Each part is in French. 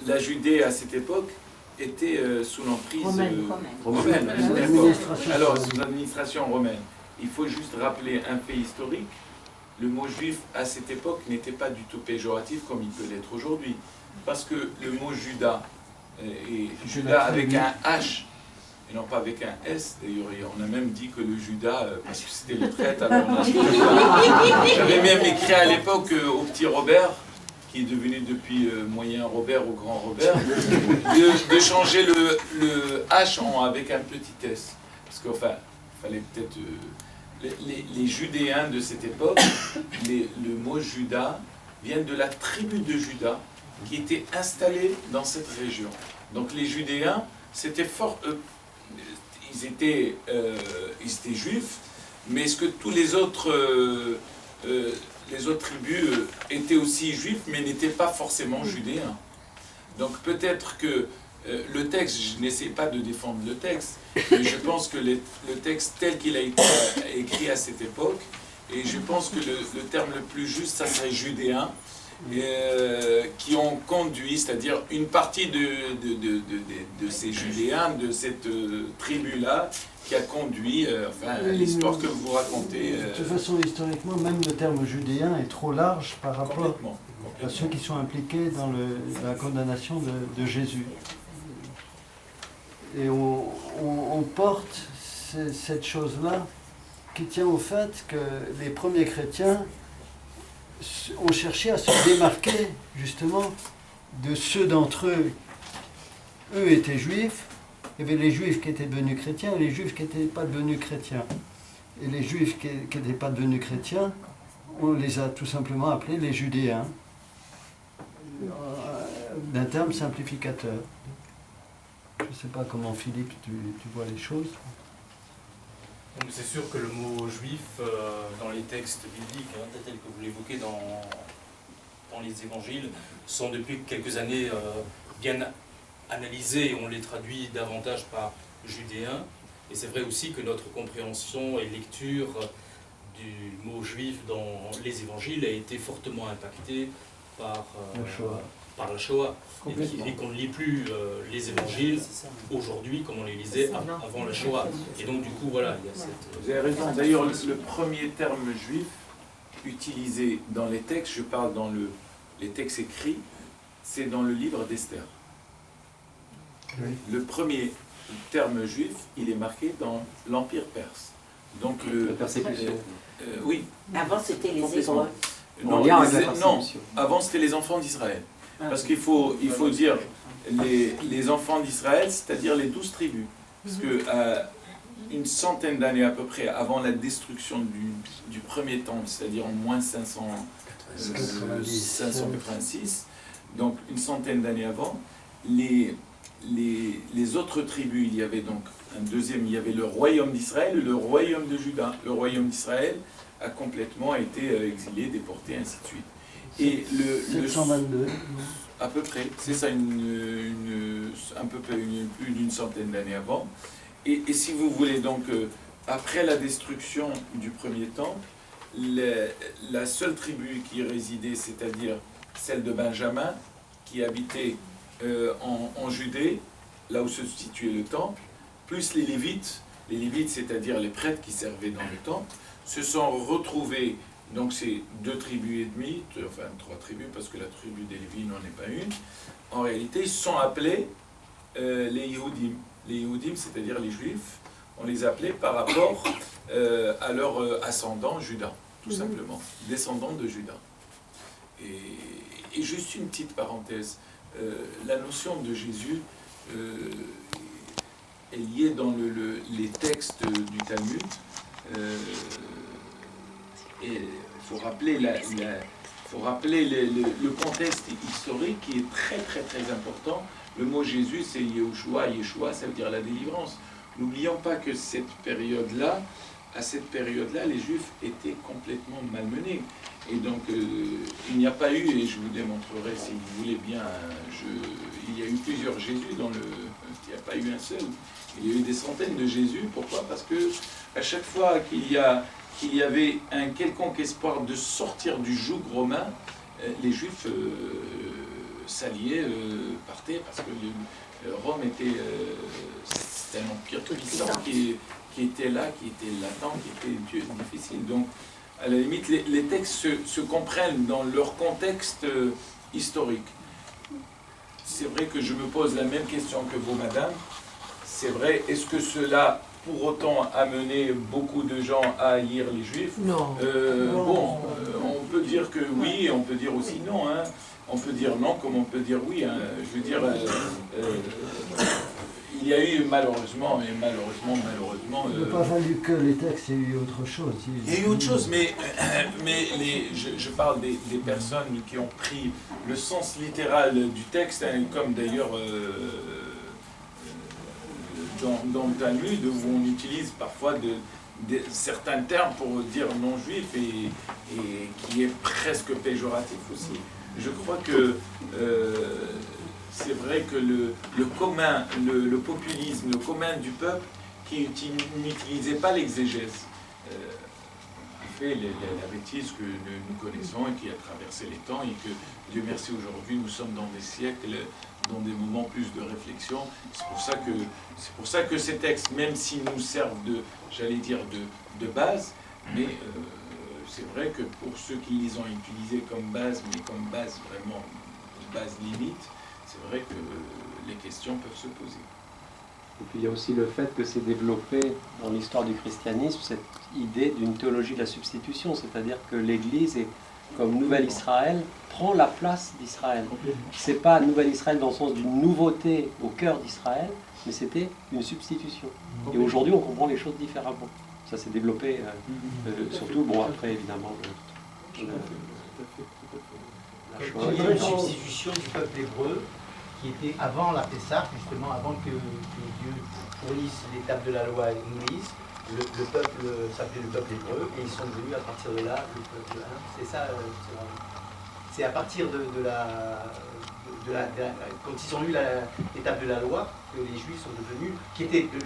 la Judée à cette époque était sous l'emprise romaine. Alors, sous l'administration romaine. Il faut juste rappeler un fait historique. Le mot juif à cette époque n'était pas du tout péjoratif comme il peut l'être aujourd'hui. Parce que le mot Judas, et Judas avec un H, et non pas avec un S, d'ailleurs, on a même dit que le Judas, parce que c'était le traître, alors on a... J'avais même écrit à l'époque au petit Robert, qui est devenu depuis moyen Robert au grand Robert, de changer le H avec un petit S. Parce qu'enfin, il fallait peut-être... les Judéens de cette époque, le mot Judas vient de la tribu de Juda, qui était installée dans cette région. Donc les Judéens, c'était fort... ils étaient juifs, mais est-ce que tous les autres tribus étaient aussi juifs, mais n'étaient pas forcément judéens? Donc peut-être que le texte, je n'essaie pas de défendre le texte, mais je pense que le texte tel qu'il a été écrit à cette époque, et je pense que le terme le plus juste, ça serait judéen, qui ont conduit, c'est-à-dire une partie de ces Judéens, de cette tribu-là, qui a conduit l'histoire que vous racontez. De toute façon, historiquement, même le terme judéen est trop large par rapport à ceux qui sont impliqués dans la condamnation de Jésus. Et on porte cette chose-là qui tient au fait que les premiers chrétiens ont cherché à se démarquer justement de ceux d'entre eux. Eux étaient juifs, il y avait les juifs qui étaient devenus chrétiens et les juifs qui n'étaient pas devenus chrétiens. Et les juifs qui n'étaient pas devenus chrétiens, on les a tout simplement appelés les judéens, d'un terme simplificateur. Je ne sais pas comment, Philippe, tu vois les choses. Donc c'est sûr que le mot juif, dans les textes bibliques, tels que vous l'évoquez dans les évangiles, sont depuis quelques années bien analysés et on les traduit davantage par judéen. Et c'est vrai aussi que notre compréhension et lecture du mot juif dans les évangiles a été fortement impactée par la Shoah. Et qu'on ne lit plus les évangiles aujourd'hui comme on les lisait avant la Shoah. Et donc du coup, voilà, il y a cette... Vous avez raison. D'ailleurs, le premier terme juif utilisé dans les textes, je parle dans les textes écrits, c'est dans le livre d'Esther. Oui. Le premier terme juif, il est marqué dans l'Empire perse. Donc la persécution. Oui. Avant, c'était les Hébreux. Non, avant, c'était les enfants d'Israël. Parce qu'il faut dire les enfants d'Israël, c'est-à-dire les 12 tribus. Parce que une centaine d'années à peu près avant la destruction du premier temple, c'est-à-dire en moins 586, donc une centaine d'années avant, les autres tribus, il y avait donc un deuxième, il y avait le royaume d'Israël et le royaume de Juda. Le royaume d'Israël a complètement été exilé, déporté, ainsi de suite. Et 722. À peu près, c'est ça, un peu plus d'une centaine d'années avant. Et si vous voulez, donc, après la destruction du premier temple, la seule tribu qui résidait, c'est-à-dire celle de Benjamin, qui habitait en Judée, là où se situait le temple, plus les Lévites, c'est-à-dire les prêtres qui servaient dans le temple, se sont retrouvés. Donc c'est 2 tribus et demie, enfin 3 tribus, parce que la tribu des Lévites n'en est pas une. En réalité, ils se sont appelés les Yehudim. Les Yehudim, c'est-à-dire les Juifs, on les appelait par rapport à leur ascendant Juda, tout simplement, descendants de Juda. Et juste une petite parenthèse, la notion de Jésus est liée dans les textes du Talmud. Et il faut rappeler, le contexte historique qui est très très très important. Le mot Jésus, c'est Yeshua, ça veut dire la délivrance. N'oublions pas que à cette période-là, les Juifs étaient complètement malmenés. Et donc, il n'y a pas eu, et je vous démontrerai si vous voulez bien, il y a eu plusieurs Jésus il n'y a pas eu un seul. Il y a eu des centaines de Jésus. Pourquoi? Parce que à chaque fois qu'il y avait un quelconque espoir de sortir du joug romain, les Juifs s'allier, partait, parce que Rome était c'était un empire puissant qui était là, qui était latent, qui était difficile. Donc, à la limite, les textes se comprennent dans leur contexte historique. C'est vrai que je me pose la même question que vous, madame. C'est vrai, est-ce que cela, pour autant, a mené beaucoup de gens à haïr les Juifs? Non. Bon, on peut dire que oui, on peut dire aussi non. Hein. On peut dire non comme on peut dire oui. Hein. Je veux dire, il y a eu malheureusement. Il n'a pas fallu que les textes, il y a eu autre chose. Il y a eu autre chose, mais je parle des personnes qui ont pris le sens littéral du texte, hein, comme d'ailleurs dans le Talmud, où on utilise parfois certains termes pour dire non-juif et qui est presque péjoratif aussi. Je crois que c'est vrai que le commun, le populisme, le commun du peuple qui n'utilisait pas l'exégèse, a fait la bêtise que nous connaissons et qui a traversé les temps, et que, Dieu merci, aujourd'hui nous sommes dans des siècles, dans des moments plus de réflexion. C'est pour ça que ces textes, même s'ils nous servent de base, mais c'est vrai que pour ceux qui les ont utilisés comme base, mais comme base vraiment, base limite, c'est vrai que les questions peuvent se poser. Et puis il y a aussi le fait que c'est développé dans l'histoire du christianisme cette idée d'une théologie de la substitution, c'est-à-dire que l'Église, comme Nouvelle Israël, prend la place d'Israël. C'est pas Nouvelle Israël dans le sens d'une nouveauté au cœur d'Israël, mais c'était une substitution. Et aujourd'hui, on comprend les choses différemment. Ça s'est développé, surtout, bon, après, évidemment, Il y a une substitution du peuple hébreu qui était avant la Pessah, justement, avant que Dieu fournisse l'étape de la loi à Moïse. Le peuple s'appelait le peuple hébreu, et ils sont devenus à partir de là le peuple. C'est ça, c'est à partir quand ils ont eu l'étape de la loi, que les Juifs sont devenus,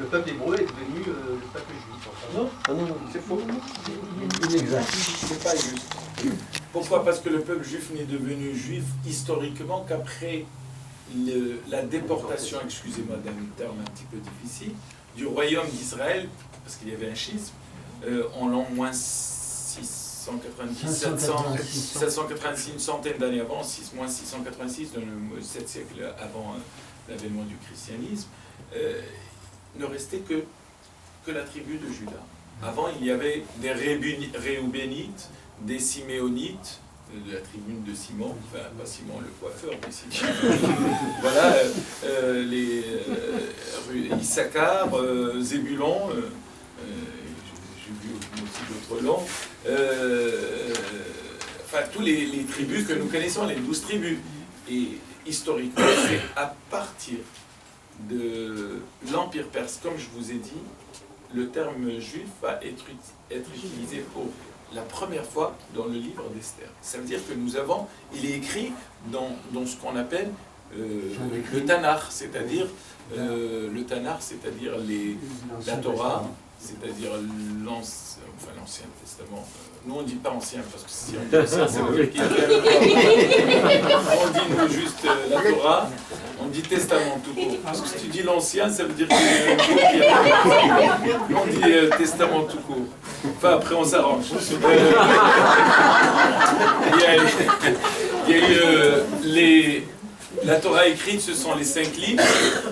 le peuple hébreu est devenu le peuple juif. Enfin, non, c'est faux. Inexact. C'est pas juste. Pourquoi? Parce que le peuple juif n'est devenu juif historiquement qu'après la déportation, excusez-moi d'un terme un petit peu difficile, du royaume d'Israël, parce qu'il y avait un schisme, en l'an moins 786, une centaine d'années avant, moins 686, dans le 7 siècles avant l'avènement du christianisme, ne restait que la tribu de Juda. Avant, il y avait des Réubénites, des Siméonites, de la tribune de Simon, enfin pas Simon le coiffeur, mais Simon, voilà, les Issachar, Zébulon, j'ai vu aussi d'autres noms, enfin tous les tribus que nous connaissons, les 12 tribus. Et historiquement, c'est à partir de l'Empire perse, comme je vous ai dit, le terme juif va être utilisé pour la première fois dans le livre d'Esther. Ça veut dire que il est écrit dans ce qu'on appelle le Tanakh, c'est-à-dire la Torah, c'est-à-dire l'Ancien Testament. Nous on ne dit pas ancien, parce que si on dit ancien, ça veut dire qu'il y a on dit nous juste la Torah, on dit testament tout court. Parce que si tu dis l'ancien, ça veut dire qu'il y a on dit testament tout court. Enfin après on s'arrange. Il y a eu la Torah écrite, ce sont les 5 livres.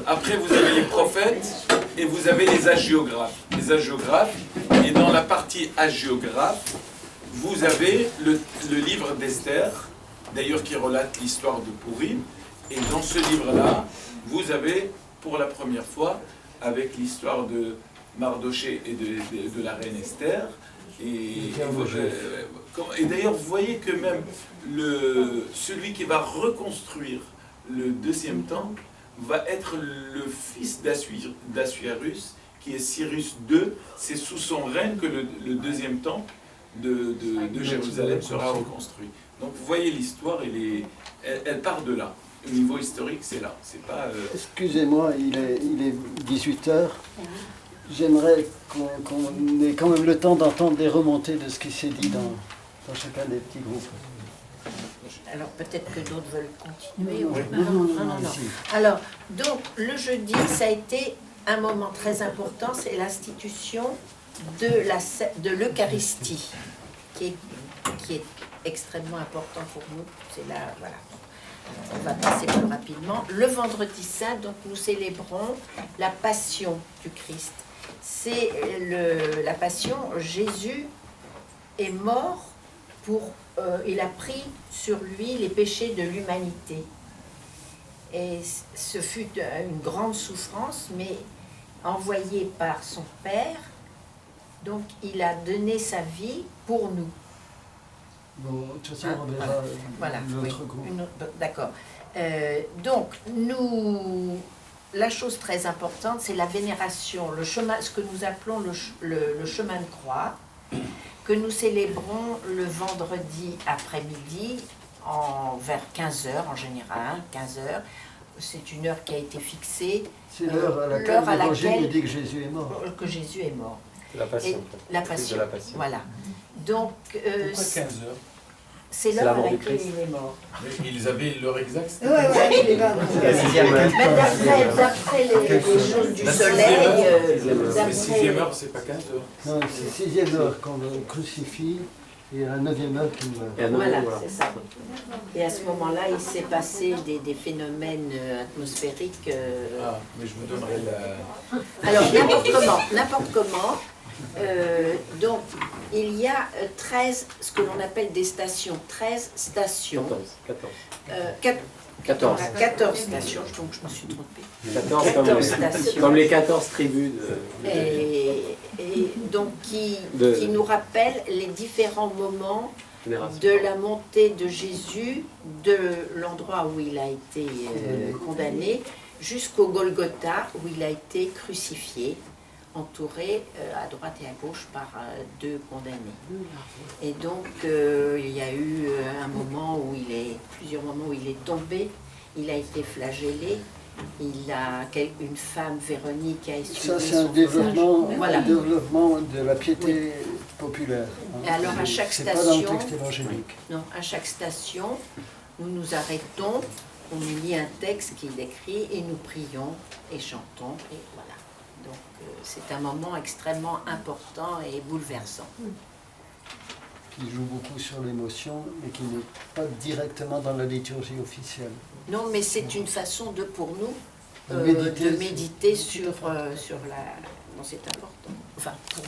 Après vous avez les prophètes et vous avez les hagiographes. Les hagiographes, et dans la partie hagiographe, vous avez le livre d'Esther, d'ailleurs qui relate l'histoire de Pourim, et dans ce livre-là, vous avez pour la première fois, avec l'histoire de Mardoché et de la reine Esther, et d'ailleurs vous voyez que même celui qui va reconstruire le deuxième temple va être le fils d'Assuérus, qui est Cyrus II. C'est sous son règne que le deuxième temple de Jérusalem sera reconstruit. Donc vous voyez l'histoire, elle part de là. Au niveau historique, c'est là. C'est pas. Excusez-moi, il est 18h. J'aimerais qu'on ait quand même le temps d'entendre des remontées de ce qui s'est dit dans chacun des petits groupes. Alors peut-être que d'autres veulent continuer. Non, ou- non, non. si. Alors, donc, le jeudi, ça a été un moment très important, c'est l'institution de l'Eucharistie, qui est extrêmement important pour nous. C'est là, voilà. On va passer plus rapidement. Le vendredi saint, donc, nous célébrons la passion du Christ. C'est la passion, Jésus est mort il a pris sur lui les péchés de l'humanité. Et ce fut une grande souffrance, mais envoyé par son Père, donc il a donné sa vie pour nous. Bon, de toute façon, on verra Voilà, l'autre oui, groupe. d'accord. Donc, la chose très importante, c'est la vénération, le chemin, ce que nous appelons le chemin de croix, que nous célébrons le vendredi après-midi, vers 15h en général, 15h. C'est une heure qui a été fixée. C'est l'heure à laquelle l'heure à l'Évangile laquelle- nous dit que Jésus est mort. Que Jésus est mort. La passion. Et la passion. De la passion. Voilà. Donc, Pourquoi 15 heures? c'est C'est la l'heure à mort du laquelle Christ. il est mort. Mais ils avaient l'heure exacte. c'était Ouais, ouais, il est mort. La 6e heure. Mais d'après les choses du La soleil, Mais 6e heure, c'est pas 15 heures. Non, c'est 6e heure qu'on le crucifie et à la 9e heure qu'il meurt. Et à voilà, nouveau, voilà. c'est ça. Et à ce moment-là, il s'est passé des phénomènes atmosphériques. Ah, mais je vous donnerai la... Alors, n'importe comment. Donc, il y a 13, ce que l'on appelle des stations, 13 stations. 14. 14 stations, donc je me suis trompée. 14 14 stations. comme les 14 tribus de... Et donc, qui nous rappellent les différents moments génération. de la montée de Jésus, de l'endroit où il a été condamné, jusqu'au Golgotha, où il a été crucifié, entouré à droite et à gauche par deux condamnés. Et donc, il y a eu plusieurs moments où il est tombé, il a été flagellé, une femme, Véronique, a essuyé Ça, c'est un son développement, visage. Voilà. un développement de la piété populaire. Et alors, à chaque C'est pas dans le station- texte évangélique. Non, à chaque station, nous nous arrêtons, on nous lit un texte qui est écrit et nous prions et chantons et voilà. Donc c'est un moment extrêmement important et bouleversant. Qui joue beaucoup sur l'émotion, mais qui n'est pas directement dans la liturgie officielle. Non, mais c'est une façon pour nous De méditer de méditer sur la... Non, c'est important. Enfin, pour